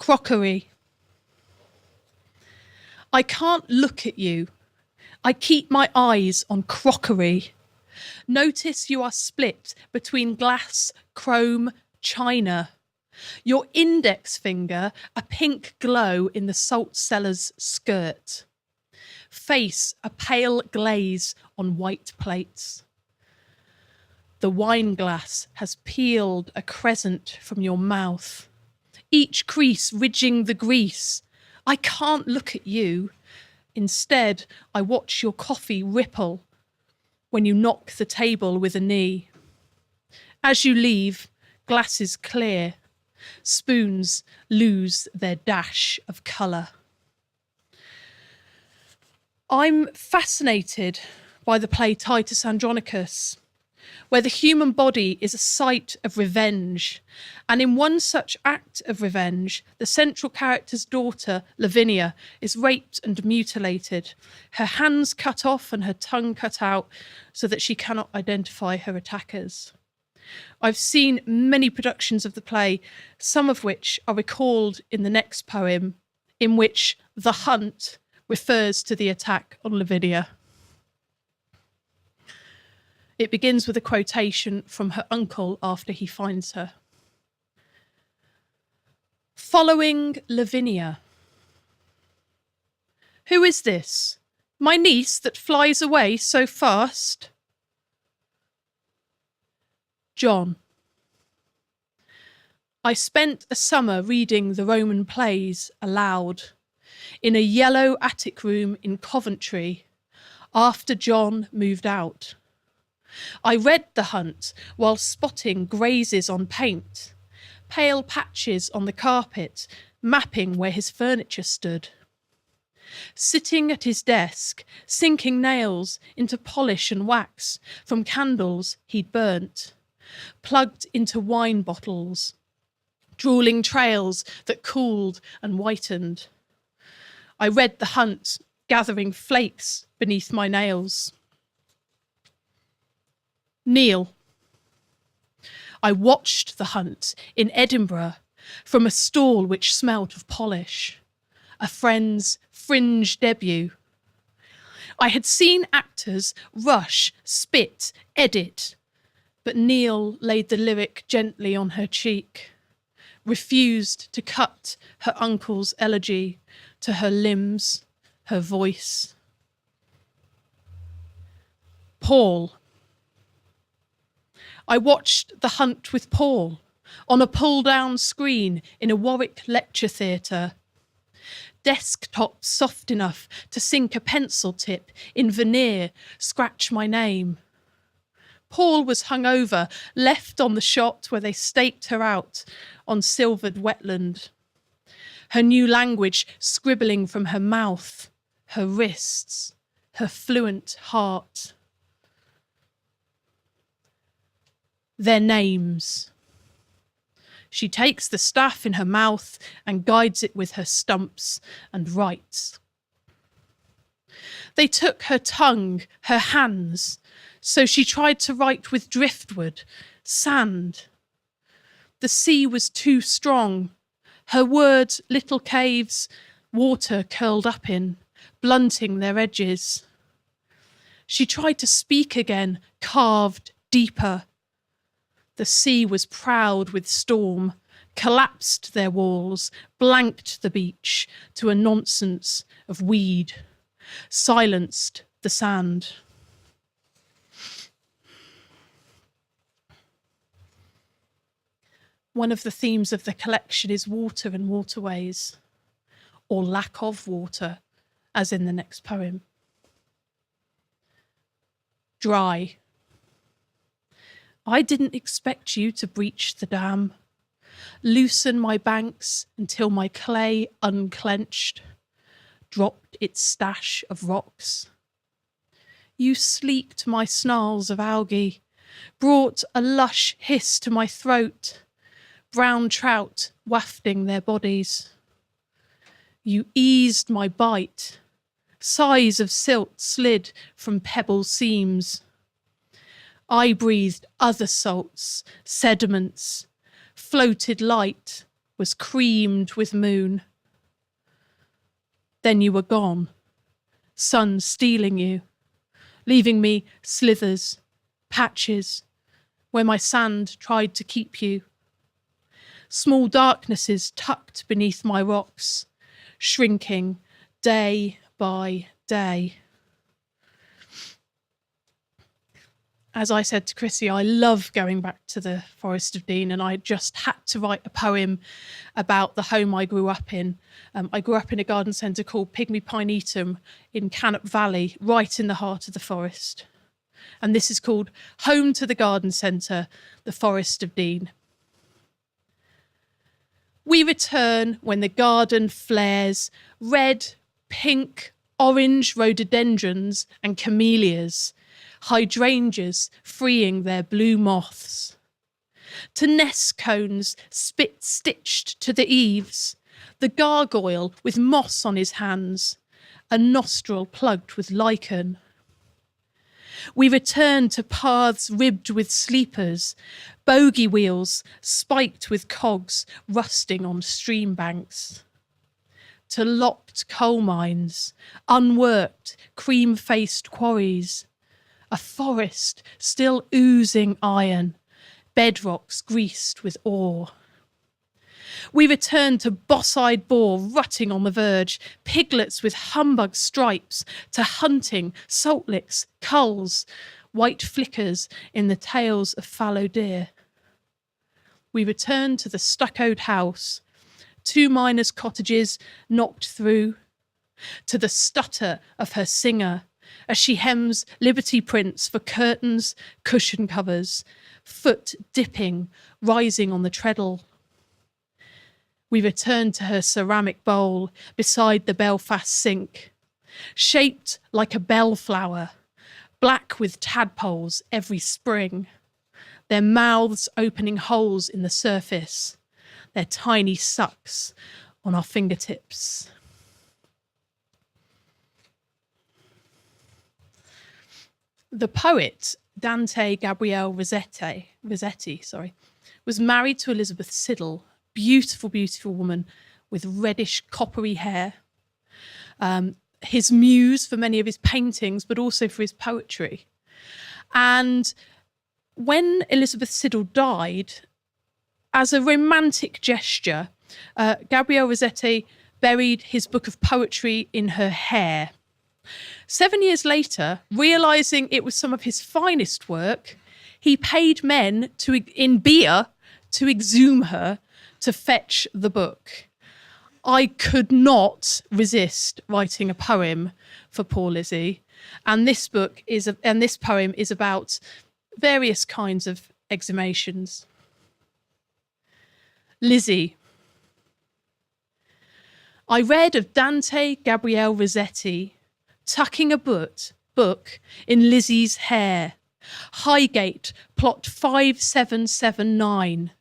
Crockery. I can't look at you. I keep my eyes on crockery. Notice you are split between glass, chrome, china. Your index finger, a pink glow in the salt cellar's skirt. Face, a pale glaze on white plates. The wine glass has peeled a crescent from your mouth. Each crease ridging the grease. I can't look at you. Instead, I watch your coffee ripple when you knock the table with a knee. As you leave, glasses clear. Spoons lose their dash of colour. I'm fascinated by the play Titus Andronicus, where the human body is a site of revenge. And in one such act of revenge, the central character's daughter, Lavinia, is raped and mutilated, her hands cut off and her tongue cut out so that she cannot identify her attackers. I've seen many productions of the play, some of which are recalled in the next poem, in which the hunt refers to the attack on Lavinia. It begins with a quotation from her uncle after he finds her. Following Lavinia. Who is this? My niece that flies away so fast? John. I spent a summer reading the Roman plays aloud in a yellow attic room in Coventry after John moved out. I read The Hunt while spotting grazes on paint, pale patches on the carpet, mapping where his furniture stood. Sitting at his desk, sinking nails into polish and wax from candles he'd burnt, plugged into wine bottles, drooling trails that cooled and whitened. I read The Hunt, gathering flakes beneath my nails. Neil. I watched The Hunt in Edinburgh from a stall which smelt of polish, a friend's fringe debut. I had seen actors rush, spit, edit, but Neil laid the lyric gently on her cheek, refused to cut her uncle's elegy to her limbs, her voice. Paul. I watched The Hunt with Paul on a pull-down screen in a Warwick lecture theatre. Desktop soft enough to sink a pencil tip in veneer, scratch my name. Paul was hungover, left on the shot where they staked her out on silvered wetland. Her new language scribbling from her mouth, her wrists, her fluent heart. Their names. She takes the staff in her mouth and guides it with her stumps and writes. They took her tongue, her hands, so she tried to write with driftwood, sand. The sea was too strong. Her words, little caves, water curled up in, blunting their edges. She tried to speak again, carved deeper. The sea was proud with storm, collapsed their walls, blanked the beach to a nonsense of weed, silenced the sand. One of the themes of the collection is water and waterways, or lack of water, as in the next poem. Dry. I didn't expect you to breach the dam, loosen my banks until my clay unclenched, dropped its stash of rocks. You sleeked my snarls of algae, brought a lush hiss to my throat, brown trout wafting their bodies. You eased my bite, sighs of silt slid from pebble seams. I breathed other salts, sediments, floated light, was creamed with moon. Then you were gone, sun stealing you, leaving me slithers, patches, where my sand tried to keep you. Small darknesses tucked beneath my rocks, shrinking day by day. As I said to Chrissy, I love going back to the Forest of Dean, and I just had to write a poem about the home I grew up in. I grew up in a garden centre called Pygmy Pinetum in Cannock Valley, right in the heart of the forest. And this is called Home to the Garden Centre, the Forest of Dean. We return when the garden flares, red, pink, orange rhododendrons and camellias, hydrangeas freeing their blue moths. To nest cones stitched to the eaves, the gargoyle with moss on his hands, a nostril plugged with lichen. We return to paths ribbed with sleepers, bogey wheels spiked with cogs rusting on stream banks. To locked coal mines, unworked, cream-faced quarries, a forest still oozing iron, bedrocks greased with ore. We return to boss-eyed boar rutting on the verge, piglets with humbug stripes, to hunting, salt licks, culls, white flickers in the tails of fallow deer. We return to the stuccoed house, 2 miners' cottages knocked through, to the stutter of her singer as she hems liberty prints for curtains, cushion covers, foot dipping, rising on the treadle. We return to her ceramic bowl beside the Belfast sink, shaped like a bellflower, black with tadpoles every spring, their mouths opening holes in the surface, their tiny sucks on our fingertips. The poet Dante Gabriel Rossetti, was married to Elizabeth Siddal, beautiful, beautiful woman with reddish coppery hair. His muse for many of his paintings, but also for his poetry. And when Elizabeth Siddal died, as a romantic gesture, Gabriel Rossetti buried his book of poetry in her hair. 7 years later, realising it was some of his finest work, he paid men in beer to exhume her to fetch the book. I could not resist writing a poem for poor Lizzie, and this poem is about various kinds of exhumations. Lizzie. I read of Dante Gabriel Rossetti tucking a book in Lizzie's hair. Highgate, plot 5779.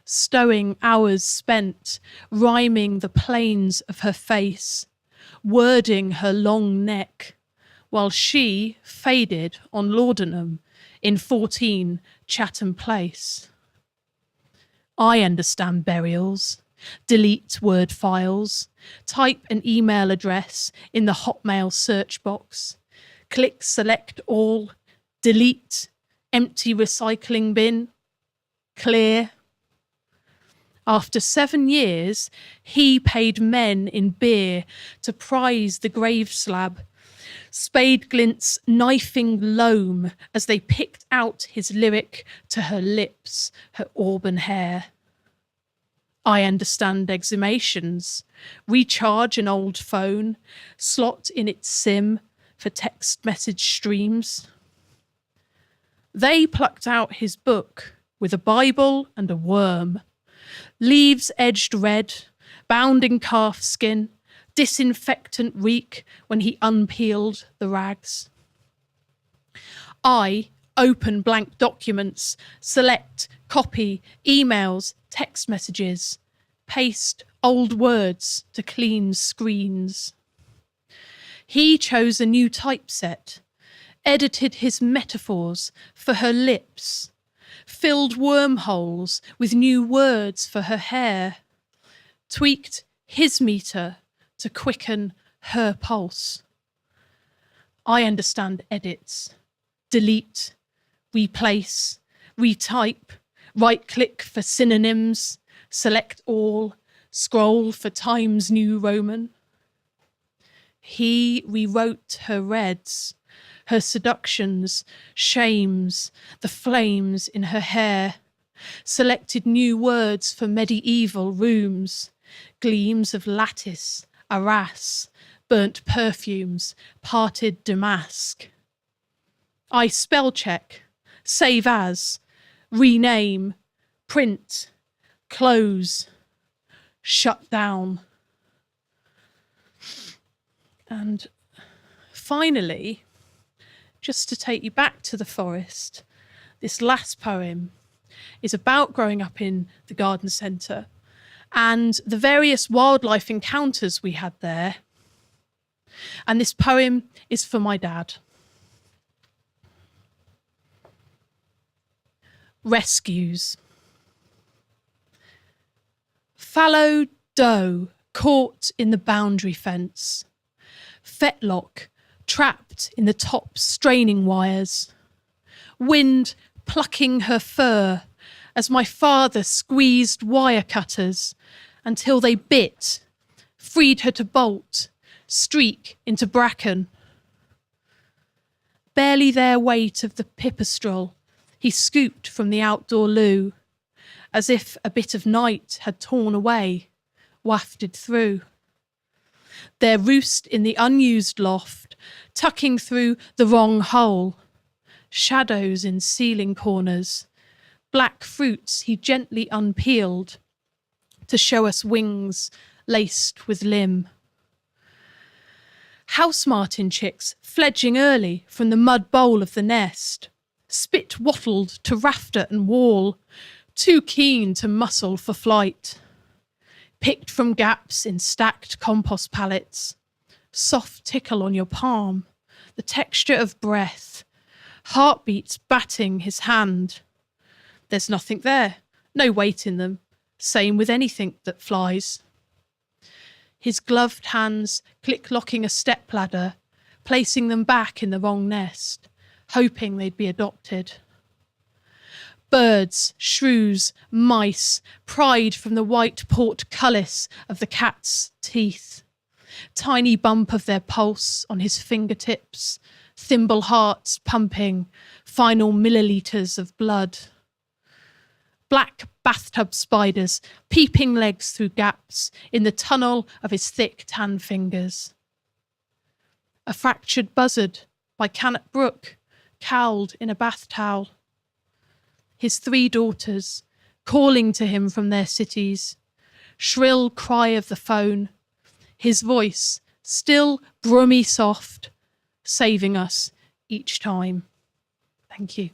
Stowing hours spent, rhyming the planes of her face, wording her long neck, while she faded on laudanum in 14 Chatham Place. I understand burials, delete Word files, type an email address in the Hotmail search box, click select all, delete, empty recycling bin, clear. After 7 years, he paid men in beer to prize the grave slab, spade glints knifing loam as they picked out his lyric to her lips, her auburn hair. I understand exhumations, recharge an old phone, slot in its SIM for text message streams. They plucked out his book with a Bible and a worm, leaves edged red, bound in calf skin, disinfectant reek when he unpeeled the rags. I open blank documents, select, copy, emails, text messages, paste old words to clean screens. He chose a new typeset, edited his metaphors for her lips, filled wormholes with new words for her hair, tweaked his meter to quicken her pulse. I understand edits, delete, replace, retype, right-click for synonyms, select all, scroll for Times New Roman. He rewrote her reds, her seductions, shames, the flames in her hair, selected new words for medieval rooms, gleams of lattice, arras, burnt perfumes, parted damask. I spell check, save as, rename, print, close, shut down. And finally, just to take you back to the forest, this last poem is about growing up in the garden centre and the various wildlife encounters we had there. And this poem is for my dad. Rescues. Fallow doe caught in the boundary fence. Fetlock trapped in the top straining wires. Wind plucking her fur as my father squeezed wire cutters until they bit, freed her to bolt, streak into bracken. Barely their weight of the pipistrel he scooped from the outdoor loo, as if a bit of night had torn away, wafted through. Their roost in the unused loft, tucking through the wrong hole, shadows in ceiling corners, black fruits he gently unpeeled to show us wings laced with limb. House martin chicks fledging early from the mud bowl of the nest, spit wattled to rafter and wall, too keen to muscle for flight. Picked from gaps in stacked compost pallets, soft tickle on your palm, the texture of breath, heartbeats batting his hand. There's nothing there, no weight in them, same with anything that flies. His gloved hands click-locking a stepladder, placing them back in the wrong nest, hoping they'd be adopted. Birds, shrews, mice pried from the white portcullis of the cat's teeth. Tiny bump of their pulse on his fingertips, thimble hearts pumping, final millilitres of blood. Black bathtub spiders peeping legs through gaps in the tunnel of his thick tan fingers. A fractured buzzard by Cannock Brook, cowled in a bath towel. His 3 daughters calling to him from their cities, shrill cry of the phone, his voice still brummy soft, saving us each time. Thank you.